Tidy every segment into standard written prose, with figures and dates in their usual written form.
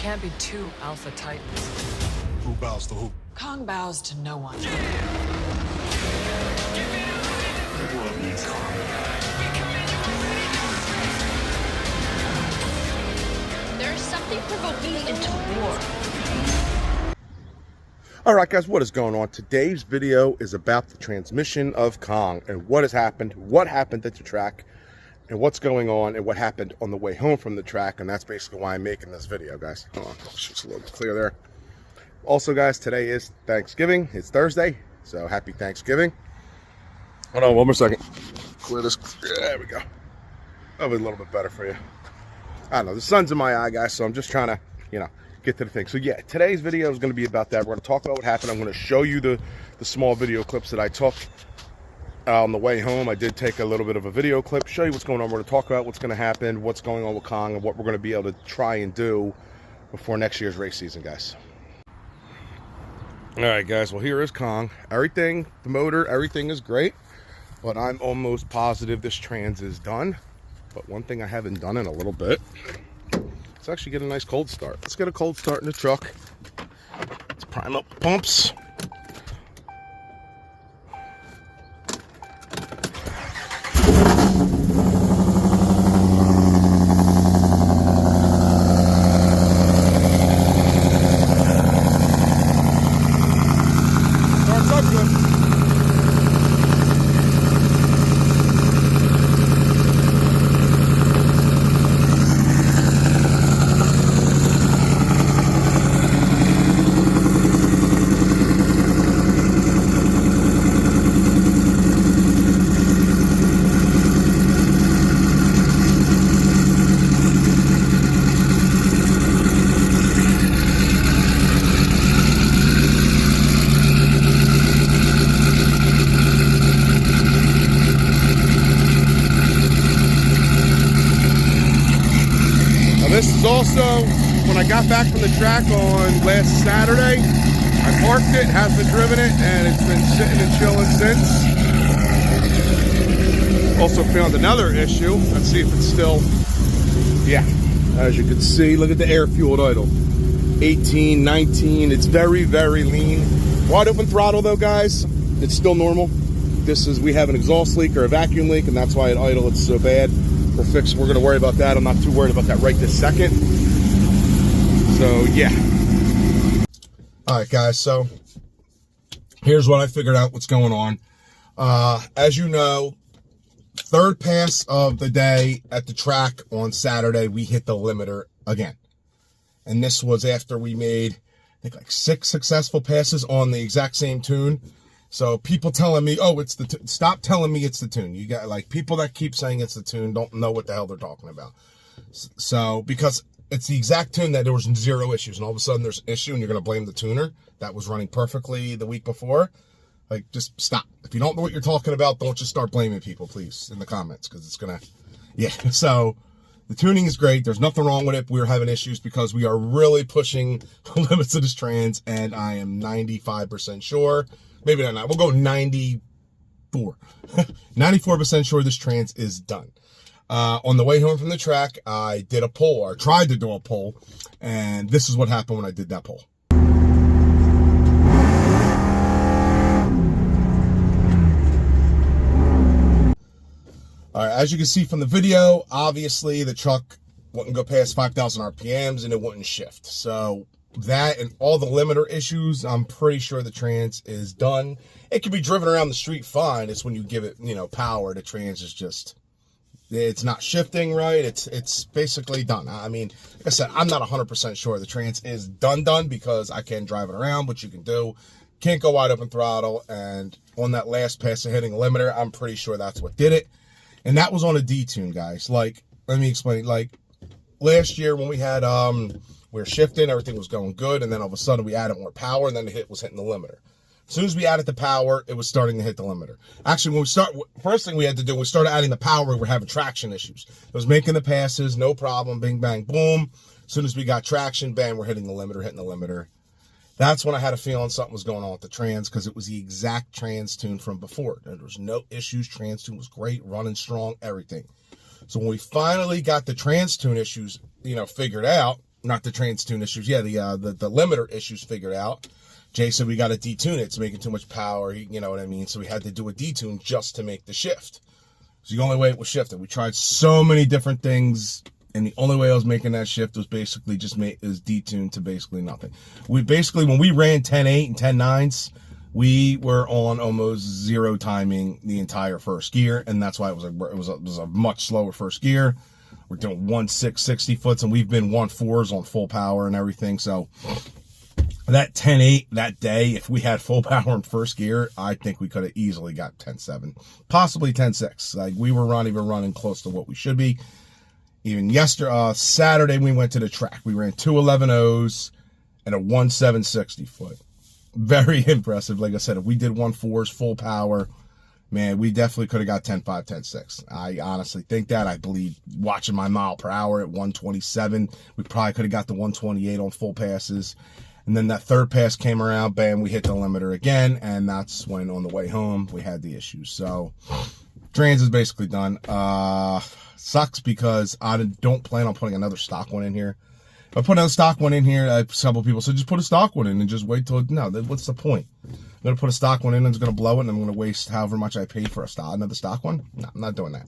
can't be two Alpha Titans. Who bows to who? Kong bows to no one. The world needs Kong. There's something provoking into war. Alright guys, what is going on? Today's video is about the transmission of Kong and what has happened, what happened at the track, and what's going on, and what happened on the way home from the track, and that's basically why I'm making this video, guys. Hold on, it's just a little bit clear there. Also guys, today is Thanksgiving. It's Thursday, so happy Thanksgiving. Hold on one more second. Clear this. There we go. That'll be a little bit better for you. I don't know, the sun's in my eye, guys, so I'm just trying to, get to the thing. So yeah, today's video is going to be about that. We're going to talk about what happened. I'm going to show you the small video clips that I took on the way home. I did take a little bit of a video clip, show you what's going on. We're going to talk about what's going to happen, what's going on with Kong, and what we're going to be able to try and do before next year's race season, guys. All right, guys, well, here is Kong. Everything, the motor, everything is great, but I'm almost positive this trans is done. But one thing I haven't done in a little bit, let's actually get a nice cold start. Let's get a cold start in the truck. Let's prime up the pumps. Starts up good. This is also, when I got back from the track on last Saturday, I parked it, haven't driven it, and it's been sitting and chilling since. Also found another issue. Let's see if it's still, yeah, as you can see, look at the air-fueled idle. 18, 19, it's very, very lean. Wide open throttle though, guys, it's still normal. This is, we have an exhaust leak or a vacuum leak, and that's why at idle it's so bad. We're going to worry about that. I'm not too worried about that right this second. So, yeah. All right, guys. So, here's what I figured out what's going on. As you know, third pass of the day at the track on Saturday, we hit the limiter again. And this was after we made, I think, like 6 successful passes on the exact same tune. So people telling me, oh, it's the tune. Stop telling me it's the tune. You got, like, people that keep saying it's the tune don't know what the hell they're talking about. So, because it's the exact tune that there was 0 issues, and all of a sudden there's an issue and you're going to blame the tuner that was running perfectly the week before. Like, just stop. If you don't know what you're talking about, don't just start blaming people, please, in the comments, because it's going to, yeah. So the tuning is great. There's nothing wrong with it. We're having issues because we are really pushing the limits of this trans, and I am 95% sure. Maybe not. We'll go 94. 94% sure this trans is done. On the way home from the track, I did a poll, or tried to do a poll, and this is what happened when I did that poll. All right, as you can see from the video, obviously the truck wouldn't go past 5,000 RPMs and it wouldn't shift. So that and all the limiter issues, I'm pretty sure the trans is done. It can be driven around the street fine. It's when you give it, power, the trans is just, it's not shifting right. It's basically done. I mean, like I said, I'm not 100% sure the trans is done because I can drive it around, which you can do. Can't go wide open throttle. And on that last pass of hitting a limiter, I'm pretty sure that's what did it. And that was on a D-tune, guys. Like, let me explain. Like, last year when we had, we were shifting, everything was going good, and then all of a sudden we added more power, and then the hit was hitting the limiter. As soon as we added the power, it was starting to hit the limiter. Actually, first thing we had to do, we started adding the power, we were having traction issues. It was making the passes, no problem, bing, bang, boom. As soon as we got traction, bang, we're hitting the limiter. That's when I had a feeling something was going on with the trans, because it was the exact trans tune from before. There was no issues, trans tune was great, running strong, everything. So when we finally got the trans tune issues, figured out, not the trans tune issues. Yeah, the limiter issues figured out. Jay said we got to detune it. It's making too much power. You know what I mean? So we had to do a detune just to make the shift. It's the only way it was shifted. We tried so many different things, and the only way I was making that shift was basically just is detuned to basically nothing. We basically, when we ran 10.8 and 10.9s, we were on almost zero timing the entire first gear, and that's why it was a much slower first gear. We're doing 1.6 60 foots, and we've been 1.4s on full power and everything. So that 10.8 that day, if we had full power in first gear, I think we could have easily got 10.7, possibly 10.6. Like, we were not even running close to what we should be. Even Saturday, we went to the track. We ran 2 11.0s and a 1.7 60 foot. Very impressive. Like I said, if we did 1.4s full power, man, we definitely could have got 10.5, 10.6. I honestly think that. I believe watching my mile per hour at 127, we probably could have got the 128 on full passes. And then that third pass came around, bam, we hit the limiter again, and that's when on the way home we had the issues. So trans is basically done. Sucks because I don't plan on putting another stock one in here. If I put another stock one in here, several people said just put a stock one in and just wait till no. What's the point? I'm gonna put a stock one in and it's gonna blow it, and I'm gonna waste however much I paid for another stock one. No, I'm not doing that.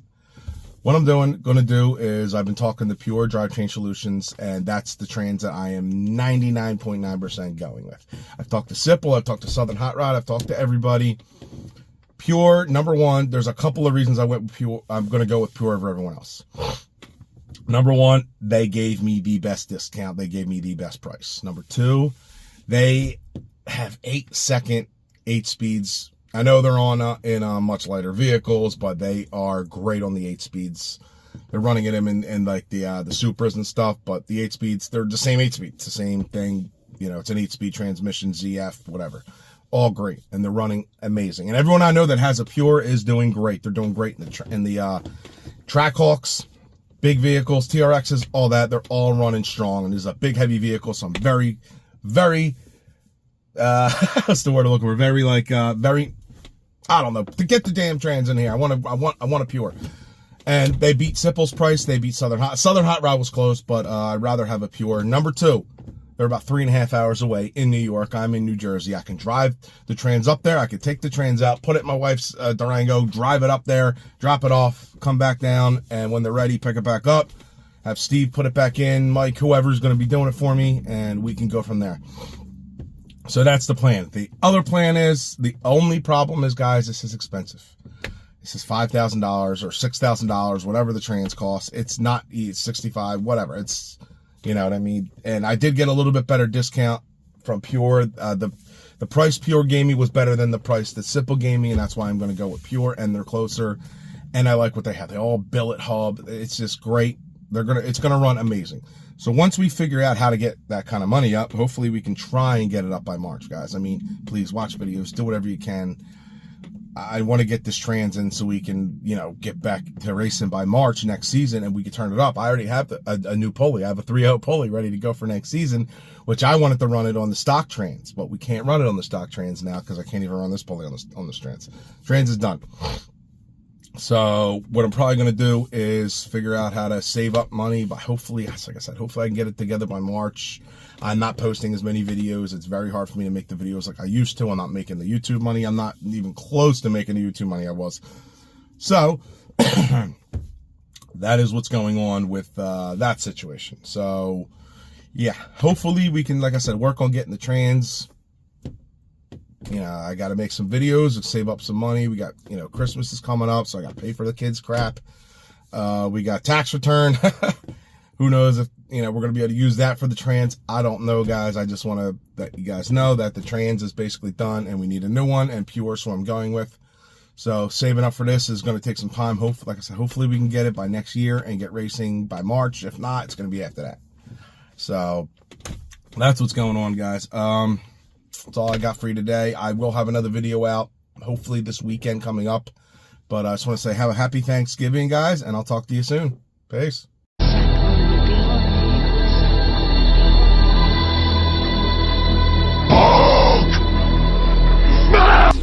What I'm gonna do is I've been talking to Pure Drivetrain Solutions, and that's the trans that I am 99.9% going with. I've talked to Sipple, I've talked to Southern Hot Rod, I've talked to everybody. Pure, number one, there's a couple of reasons I went with Pure. I'm gonna go with Pure over everyone else. Number one, they gave me the best discount. They gave me the best price. Number two, they have 8-second 8 speeds. I know they're on in much lighter vehicles, but they are great on the 8 speeds. They're running it in like the Supras and stuff, but the 8 speeds, they're the same 8 speeds. It's the same thing. You know, it's an 8-speed transmission, ZF, whatever. All great, and they're running amazing. And everyone I know that has a Pure is doing great. They're doing great in the Trackhawks. Big vehicles, TRXs, all that, they're all running strong. And this is a big, heavy vehicle, so I'm very, very, what's the word I'm looking for? Very, very, I don't know, to get the damn trans in here. I want a Pure. And they beat Sipple's price. They beat Southern Hot. Southern Hot Rod was close, but I'd rather have a Pure. Number two, they're about 3.5 hours away in New York. I'm in New Jersey. I can drive the trans up there. I can take the trans out, put it in my wife's Durango, drive it up there, drop it off, come back down, and when they're ready, pick it back up. Have Steve put it back in, Mike, whoever's going to be doing it for me, and we can go from there. So that's the plan. The other plan is, the only problem is, guys, this is expensive. This is $5,000 or $6,000, whatever the trans costs. It's not, it's $65, whatever. It's, you know what I mean? And I did get a little bit better discount from Pure. The price Pure gave me was better than the price that Sipple gave me, and that's why I'm going to go with Pure, and they're closer. And I like what they have. They all billet hub. It's just great. It's gonna run amazing. So once we figure out how to get that kind of money up, hopefully we can try and get it up by March, guys. I mean, please watch videos, do whatever you can. I want to get this trans in so we can, you know, get back to racing by March next season, and we can turn it up. I already have a new pulley. I have a 3.0 pulley ready to go for next season, which I wanted to run it on the stock trans, but we can't run it on the stock trans now because I can't even run this pulley on this trans. Trans is done. So what I'm probably going to do is figure out how to save up money by hopefully, like I said, hopefully I can get it together by March. I'm not posting as many videos. It's very hard for me to make the videos like I used to. I'm not making the YouTube money. I'm not even close to making the YouTube money I was. So that is what's going on with that situation. So yeah, hopefully we can, like I said, work on getting the trans. You know, I got to make some videos and save up some money. We got, you know, Christmas is coming up, so I got to pay for the kids' crap. We got tax return. Who knows if, you know, we're going to be able to use that for the trans. I don't know, guys. I just want to let you guys know that the trans is basically done and we need a new one, and Pure, so I'm going with. So saving up for this is going to take some time. Hopefully, like I said, hopefully we can get it by next year and get racing by March. If not, it's going to be after that. So that's what's going on, guys. That's all I got for you today. I will have another video out, hopefully this weekend coming up. But I just want to say have a happy Thanksgiving, guys, and I'll talk to you soon. Peace. Smash!